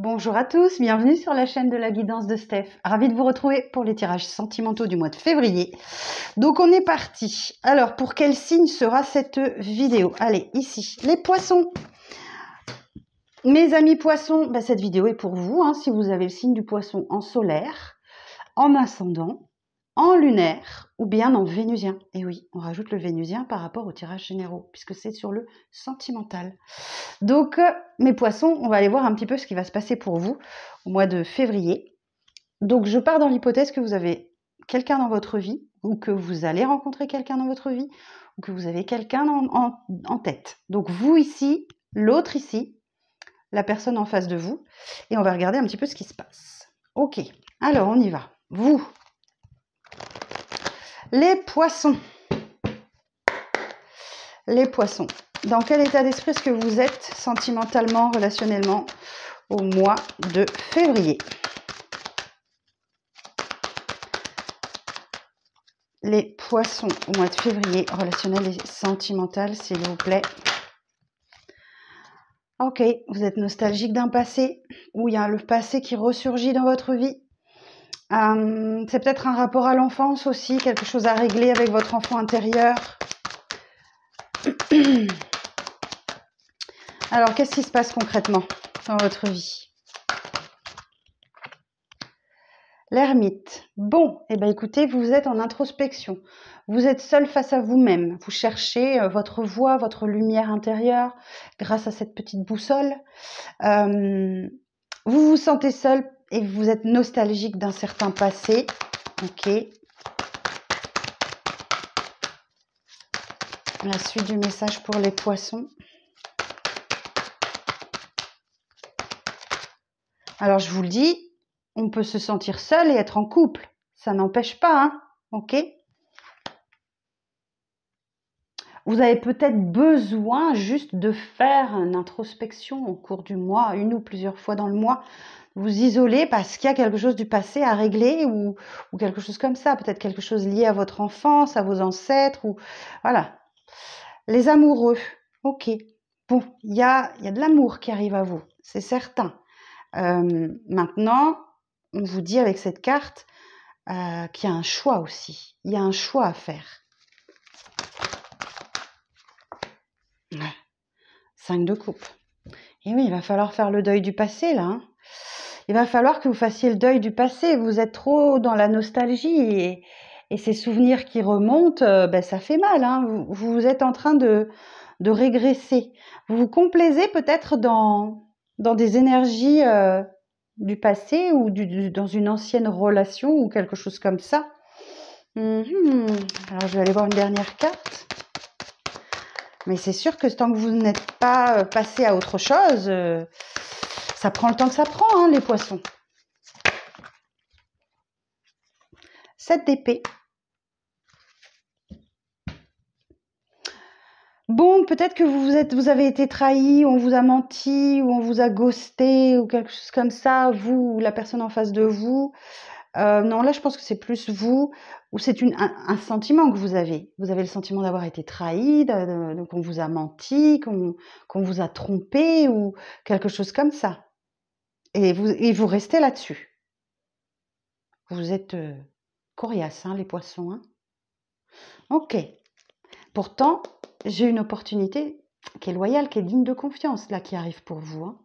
Bonjour à tous, bienvenue sur la chaîne de la guidance de Steph. Ravie de vous retrouver pour les tirages sentimentaux du mois de février. Donc on est parti. Alors pour quel signe sera cette vidéo? Allez, ici, les poissons. Mes amis poissons, cette vidéo est pour vous, si vous avez le signe du poisson en solaire, en ascendant, en lunaire ou bien en vénusien. Et oui, on rajoute le vénusien par rapport aux tirages généraux, puisque c'est sur le sentimental. Donc, mes poissons, on va aller voir un petit peu ce qui va se passer pour vous au mois de février. Donc, je pars dans l'hypothèse que vous avez quelqu'un dans votre vie, ou que vous allez rencontrer quelqu'un dans votre vie, ou que vous avez quelqu'un en tête. Donc, vous ici, l'autre ici, la personne en face de vous, et on va regarder un petit peu ce qui se passe. Ok, alors on y va. Vous, les poissons. Les poissons. Dans quel état d'esprit est-ce que vous êtes sentimentalement, relationnellement au mois de février? Les poissons au mois de février, relationnel et sentimental, s'il vous plaît. Ok, vous êtes nostalgique d'un passé, ou il y a le passé qui ressurgit dans votre vie. C'est peut-être un rapport à l'enfance aussi, quelque chose à régler avec votre enfant intérieur. Alors, qu'est-ce qui se passe concrètement dans votre vie? L'ermite. Bon, écoutez, vous êtes en introspection. Vous êtes seul face à vous-même. Vous cherchez votre voie, votre lumière intérieure grâce à cette petite boussole. Vous vous sentez seul et vous êtes nostalgique d'un certain passé. Ok. La suite du message pour les poissons. Alors, je vous le dis, on peut se sentir seul et être en couple. Ça n'empêche pas, ok? Vous avez peut-être besoin juste de faire une introspection au cours du mois, une ou plusieurs fois dans le mois. Vous isoler parce qu'il y a quelque chose du passé à régler ou quelque chose comme ça. Peut-être quelque chose lié à votre enfance, à vos ancêtres. Ou voilà. Les amoureux. Ok. Bon, il y a de l'amour qui arrive à vous. C'est certain. Maintenant, on vous dit avec cette carte qu'il y a un choix aussi. Il y a un choix à faire. 5 de coupe. Et oui, il va falloir faire le deuil du passé, là. Il va falloir que vous fassiez le deuil du passé. Vous êtes trop dans la nostalgie et ces souvenirs qui remontent, ça fait mal. Vous êtes en train de régresser. Vous vous complaisez peut-être dans des énergies du passé ou dans une ancienne relation ou quelque chose comme ça. Alors, je vais aller voir une dernière carte. Mais c'est sûr que tant que vous n'êtes pas passé à autre chose, ça prend le temps que ça prend, les poissons. 7 d'épée. Bon, peut-être que vous avez été trahi, on vous a menti, ou on vous a ghosté, ou quelque chose comme ça, vous ou la personne en face de vous. Non, là, je pense que c'est plus vous, ou c'est un sentiment que vous avez. Vous avez le sentiment d'avoir été trahi, qu'on vous a menti, qu'on vous a trompé, ou quelque chose comme ça. Et vous restez là-dessus. Vous êtes coriaces, les poissons. Ok. Pourtant, j'ai une opportunité qui est loyale, qui est digne de confiance, là, qui arrive pour vous.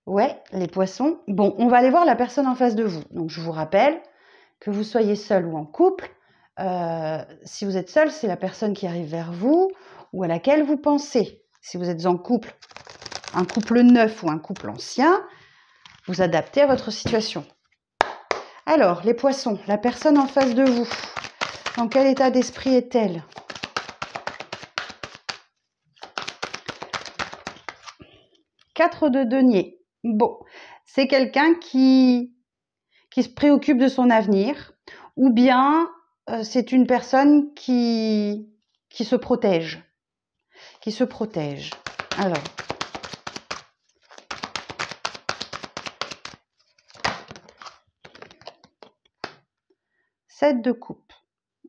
Ouais, les poissons. Bon, on va aller voir la personne en face de vous. Donc, je vous rappelle, que vous soyez seul ou en couple, si vous êtes seul, c'est la personne qui arrive vers vous ou à laquelle vous pensez. Si vous êtes en couple, un couple neuf ou un couple ancien, vous adaptez à votre situation. Alors, les poissons, la personne en face de vous, dans quel état d'esprit est-elle? Quatre de denier. Bon, c'est quelqu'un qui se préoccupe de son avenir, ou bien c'est une personne qui se protège. Qui se protège. Alors, sept de coupe.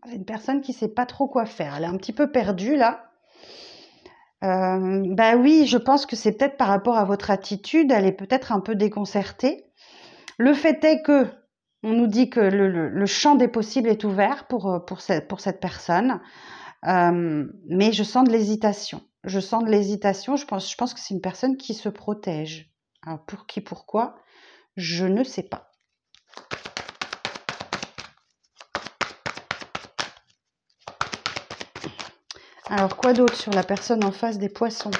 Une personne qui ne sait pas trop quoi faire. Elle est un petit peu perdue là. Bah oui, je pense que c'est peut-être par rapport à votre attitude, elle est peut-être un peu déconcertée. Le fait est que on nous dit que le champ des possibles est ouvert pour cette personne, mais je sens de l'hésitation. Je sens de l'hésitation, je pense que c'est une personne qui se protège. Alors pour qui, pourquoi, je ne sais pas. Alors quoi d'autre sur la personne en face des poissons?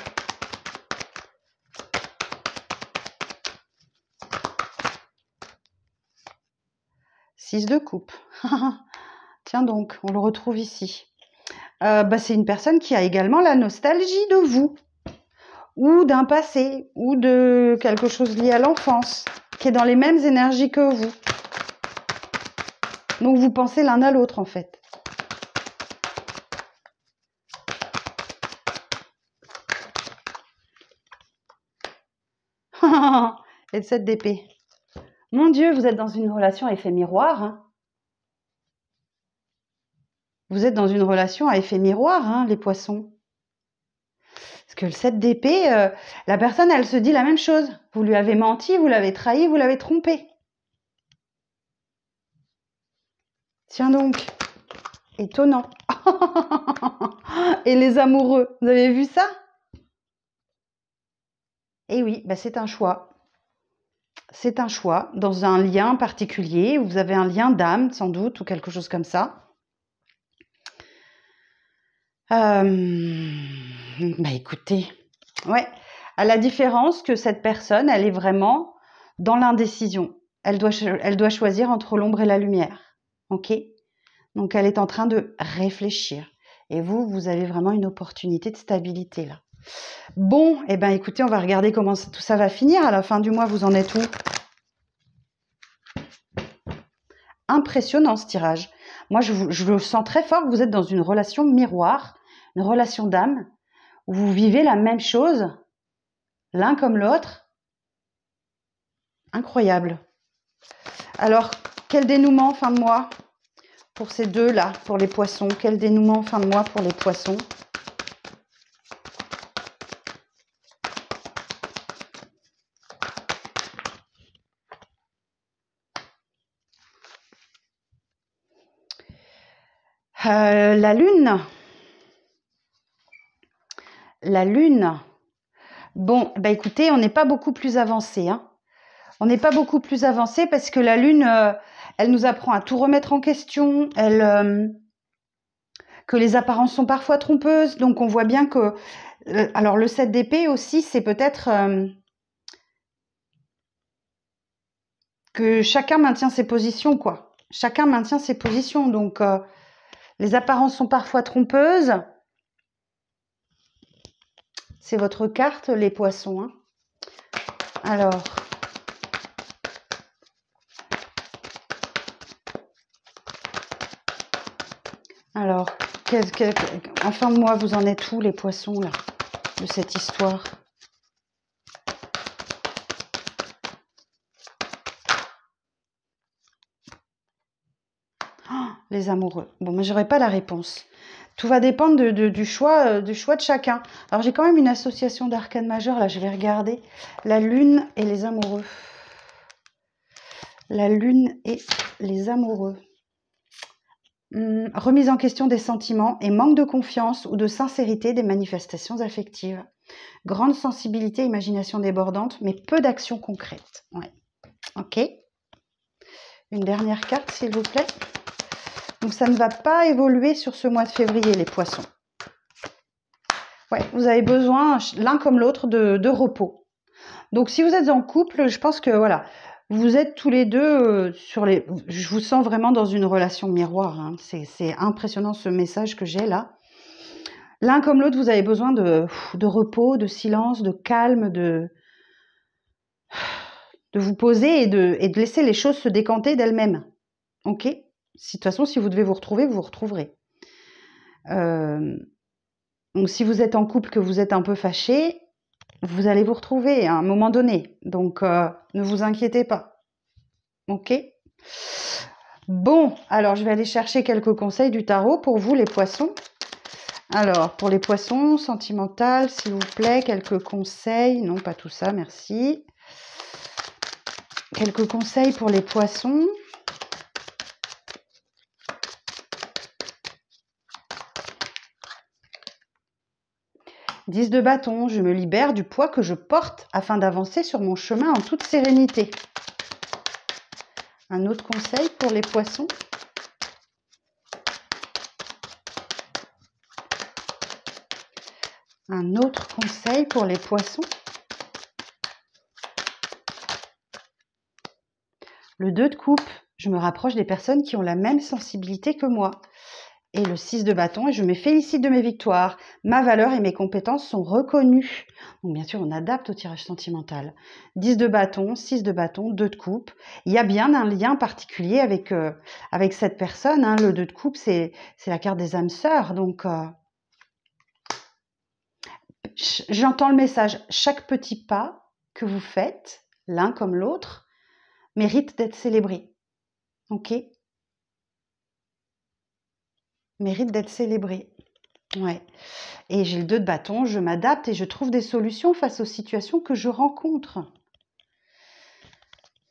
6 de coupe. Tiens donc, on le retrouve ici. Bah, c'est une personne qui a également la nostalgie de vous, ou d'un passé, ou de quelque chose lié à l'enfance, qui est dans les mêmes énergies que vous. Donc vous pensez l'un à l'autre en fait. Et le 7 d'épée. Mon Dieu, vous êtes dans une relation à effet miroir. Hein. Vous êtes dans une relation à effet miroir, hein, les poissons. Parce que le 7 d'épée, la personne, elle se dit la même chose. Vous lui avez menti, vous l'avez trahi, vous l'avez trompé. Tiens donc, étonnant. Et les amoureux, vous avez vu ça? Eh oui, bah c'est un choix. C'est un choix dans un lien particulier. Vous avez un lien d'âme, sans doute, ou quelque chose comme ça. Bah écoutez, ouais, à la différence que cette personne, elle est vraiment dans l'indécision. Elle doit choisir entre l'ombre et la lumière. Ok? Donc elle est en train de réfléchir. Et vous avez vraiment une opportunité de stabilité là. Bon, eh ben écoutez, on va regarder comment tout ça va finir. À la fin du mois, vous en êtes où? Impressionnant ce tirage. Moi, je le sens très fort que vous êtes dans une relation miroir, une relation d'âme, où vous vivez la même chose, l'un comme l'autre. Incroyable. Alors, quel dénouement fin de mois pour ces deux-là, pour les poissons? Quel dénouement fin de mois pour les poissons? La lune. La lune. Bon, bah écoutez, on n'est pas beaucoup plus avancé. Hein. On n'est pas beaucoup plus avancé parce que la lune, elle nous apprend à tout remettre en question. Que les apparences sont parfois trompeuses. Donc on voit bien que... alors le 7 d'épée aussi, c'est peut-être que chacun maintient ses positions, quoi. Chacun maintient ses positions. Donc les apparences sont parfois trompeuses. C'est votre carte, les poissons. Hein. Alors... Alors, en fin de mois, vous en êtes où, les poissons, là, de cette histoire? Oh, les amoureux. Bon, mais j'aurai pas la réponse. Tout va dépendre du choix de chacun. Alors, j'ai quand même une association d'arcanes majeures, là, je vais regarder. La lune et les amoureux. La lune et les amoureux. Remise en question des sentiments et manque de confiance ou de sincérité des manifestations affectives. Grande sensibilité, imagination débordante, mais peu d'actions concrètes. Ouais. Ok. Une dernière carte, s'il vous plaît. Donc, ça ne va pas évoluer sur ce mois de février, les poissons. Ouais, vous avez besoin, l'un comme l'autre, de repos. Donc, si vous êtes en couple, je pense que, voilà, vous êtes tous les deux sur les... Je vous sens vraiment dans une relation miroir. Hein. C'est impressionnant ce message que j'ai là. L'un comme l'autre, vous avez besoin de repos, de silence, de calme, de vous poser et de laisser les choses se décanter d'elles-mêmes. Ok? De toute façon, si vous devez vous retrouver, vous vous retrouverez. Donc, si vous êtes en couple, que vous êtes un peu fâché, vous allez vous retrouver à un moment donné. Donc, ne vous inquiétez pas. Ok? Bon, alors je vais aller chercher quelques conseils du tarot pour vous, les poissons. Alors, pour les poissons, sentimental, s'il vous plaît, quelques conseils. Non, pas tout ça, merci. Quelques conseils pour les poissons. Dix de bâton, je me libère du poids que je porte afin d'avancer sur mon chemin en toute sérénité. Un autre conseil pour les poissons. Un autre conseil pour les poissons. Le 2 de coupe, je me rapproche des personnes qui ont la même sensibilité que moi. Et le 6 de bâton, et je me félicite de mes victoires. Ma valeur et mes compétences sont reconnues. Donc bien sûr, on adapte au tirage sentimental. 10 de bâton, 6 de bâton, 2 de coupe. Il y a bien un lien particulier avec, avec cette personne. Hein. Le 2 de coupe, c'est la carte des âmes sœurs. Donc, j'entends le message. Chaque petit pas que vous faites, l'un comme l'autre, mérite d'être célébré. Ok ? Mérite d'être célébré. Ouais. Et j'ai le 2 de bâton, je m'adapte et je trouve des solutions face aux situations que je rencontre.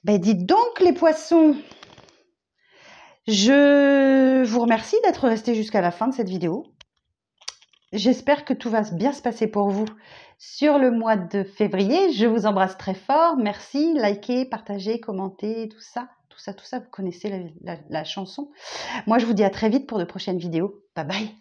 Ben dites donc les poissons, je vous remercie d'être restés jusqu'à la fin de cette vidéo. J'espère que tout va bien se passer pour vous sur le mois de février. Je vous embrasse très fort. Merci, likez, partagez, commentez, tout ça. Vous connaissez la chanson. Moi, je vous dis à très vite pour de prochaines vidéos. Bye bye.